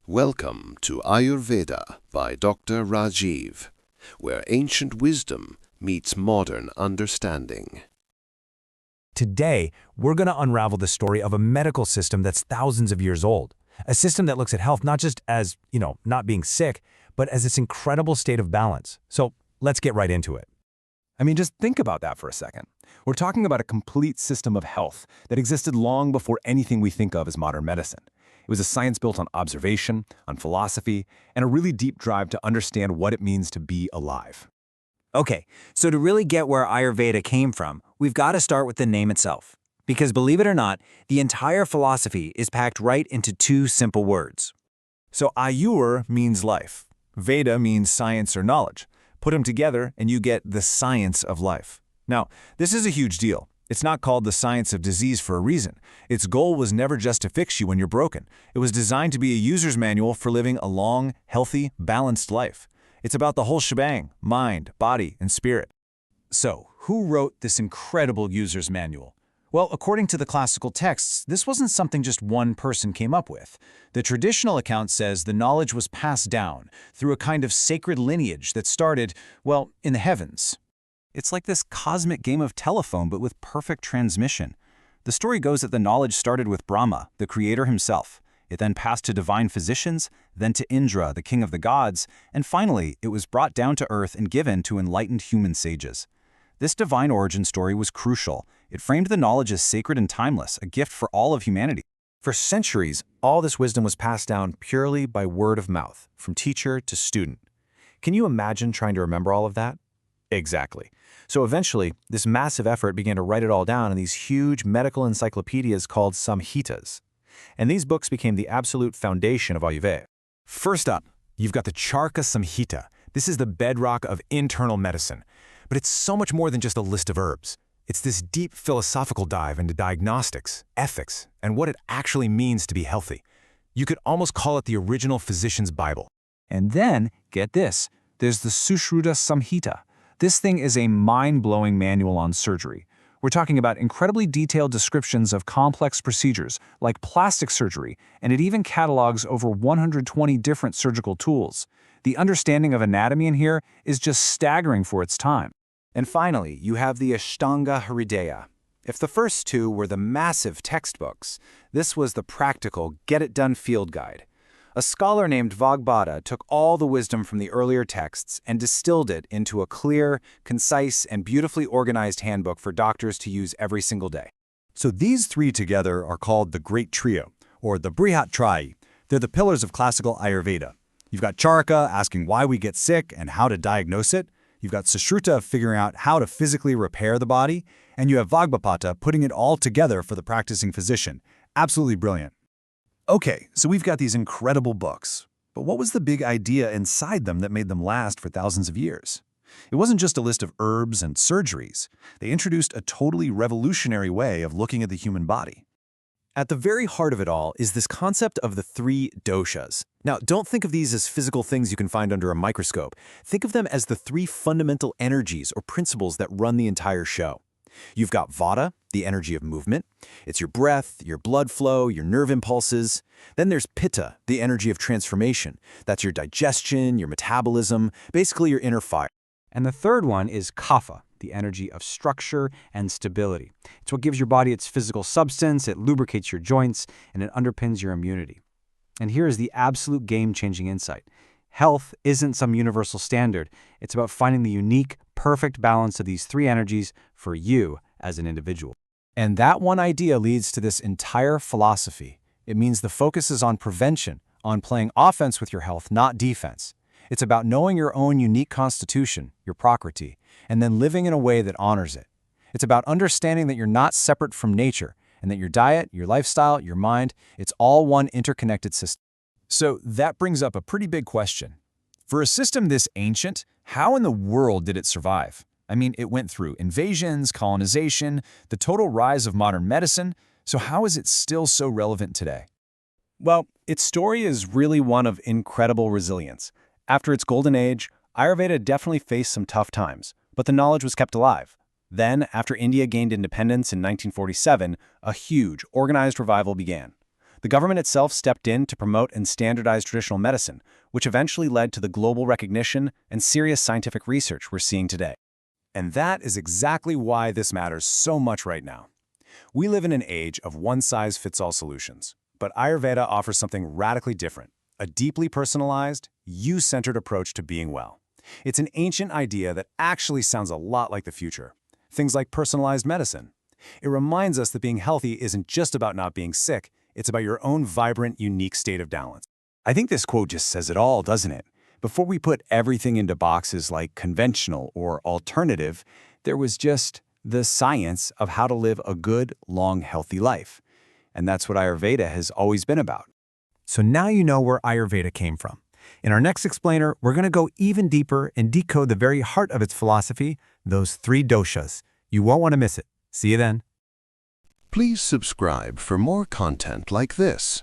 Welcome to Ayurveda by Dr. Rajeev, where ancient wisdom meets modern understanding. Today, we're going to unravel the story of a medical system that's thousands of years old. A system that looks at health not just as, not being sick, but as its incredible state of balance. So let's get right into it. Just think about that for a second. We're talking about a complete system of health that existed long before anything we think of as modern medicine. It was a science built on observation, on philosophy, and a really deep drive to understand what it means to be alive. Okay, so to really get where Ayurveda came from, we've got to start with the name itself. Because believe it or not, the entire philosophy is packed right into two simple words. So Ayur means life. Veda means science or knowledge. Put them together and you get the science of life. Now, this is a huge deal. It's not called the science of disease for a reason. Its goal was never just to fix you when you're broken. It was designed to be a user's manual for living a long, healthy, balanced life. It's about the whole shebang, mind, body, and spirit. So, who wrote this incredible user's manual? Well, according to the classical texts, this wasn't something just one person came up with. The traditional account says the knowledge was passed down through a kind of sacred lineage that started, in the heavens. It's like this cosmic game of telephone, but with perfect transmission. The story goes that the knowledge started with Brahma, the creator himself. It then passed to divine physicians, then to Indra, the king of the gods, and finally, it was brought down to earth and given to enlightened human sages. This divine origin story was crucial. It framed the knowledge as sacred and timeless, a gift for all of humanity. For centuries, all this wisdom was passed down purely by word of mouth, from teacher to student. Can you imagine trying to remember all of that? Exactly. So eventually, this massive effort began to write it all down in these huge medical encyclopedias called Samhitas. And these books became the absolute foundation of Ayurveda. First up, you've got the Charaka Samhita. This is the bedrock of internal medicine. But it's so much more than just a list of herbs. It's this deep philosophical dive into diagnostics, ethics, and what it actually means to be healthy. You could almost call it the original physician's Bible. And then, get this, there's the Sushruta Samhita. This thing is a mind-blowing manual on surgery. We're talking about incredibly detailed descriptions of complex procedures, like plastic surgery, and it even catalogs over 120 different surgical tools. The understanding of anatomy in here is just staggering for its time. And finally, you have the Ashtanga Hridaya. If the first two were the massive textbooks, this was the practical, get-it-done field guide. A scholar named Vagbhata took all the wisdom from the earlier texts and distilled it into a clear, concise, and beautifully organized handbook for doctors to use every single day. So these three together are called the Great Trio, or the Brihat Trayi. They're the pillars of classical Ayurveda. You've got Charaka asking why we get sick and how to diagnose it. You've got Sushruta figuring out how to physically repair the body. And you have Vagbhata putting it all together for the practicing physician. Absolutely brilliant. Okay, so we've got these incredible books. But what was the big idea inside them that made them last for thousands of years? It wasn't just a list of herbs and surgeries. They introduced a totally revolutionary way of looking at the human body. At the very heart of it all is this concept of the three doshas. Now, don't think of these as physical things you can find under a microscope. Think of them as the three fundamental energies or principles that run the entire show. You've got Vata, the energy of movement. It's your breath, your blood flow, your nerve impulses. Then there's Pitta, the energy of transformation. That's your digestion, your metabolism, basically your inner fire. And the third one is Kapha, the energy of structure and stability. It's what gives your body its physical substance, it lubricates your joints, and it underpins your immunity. And here is the absolute game-changing insight. Health isn't some universal standard. It's about finding the unique, perfect balance of these three energies for you as an individual. And that one idea leads to this entire philosophy. It means the focus is on prevention, on playing offense with your health, not defense. It's about knowing your own unique constitution, your prakriti, and then living in a way that honors it. It's about understanding that you're not separate from nature, and that your diet, your lifestyle, your mind, it's all one interconnected system. So that brings up a pretty big question. For a system this ancient, how in the world did it survive? It went through invasions, colonization, the total rise of modern medicine, so how is it still so relevant today? Well, its story is really one of incredible resilience. After its golden age, Ayurveda definitely faced some tough times, but the knowledge was kept alive. Then, after India gained independence in 1947, a huge, organized revival began. The government itself stepped in to promote and standardize traditional medicine, which eventually led to the global recognition and serious scientific research we're seeing today. And that is exactly why this matters so much right now. We live in an age of one-size-fits-all solutions, but Ayurveda offers something radically different, a deeply personalized, you-centered approach to being well. It's an ancient idea that actually sounds a lot like the future. Things like personalized medicine. It reminds us that being healthy isn't just about not being sick, it's about your own vibrant, unique state of balance. I think this quote just says it all, doesn't it? Before we put everything into boxes like conventional or alternative, there was just the science of how to live a good, long, healthy life. And that's what Ayurveda has always been about. So now you know where Ayurveda came from. In our next explainer, we're going to go even deeper and decode the very heart of its philosophy, those 3 doshas. You won't want to miss it. See you then. Please subscribe for more content like this.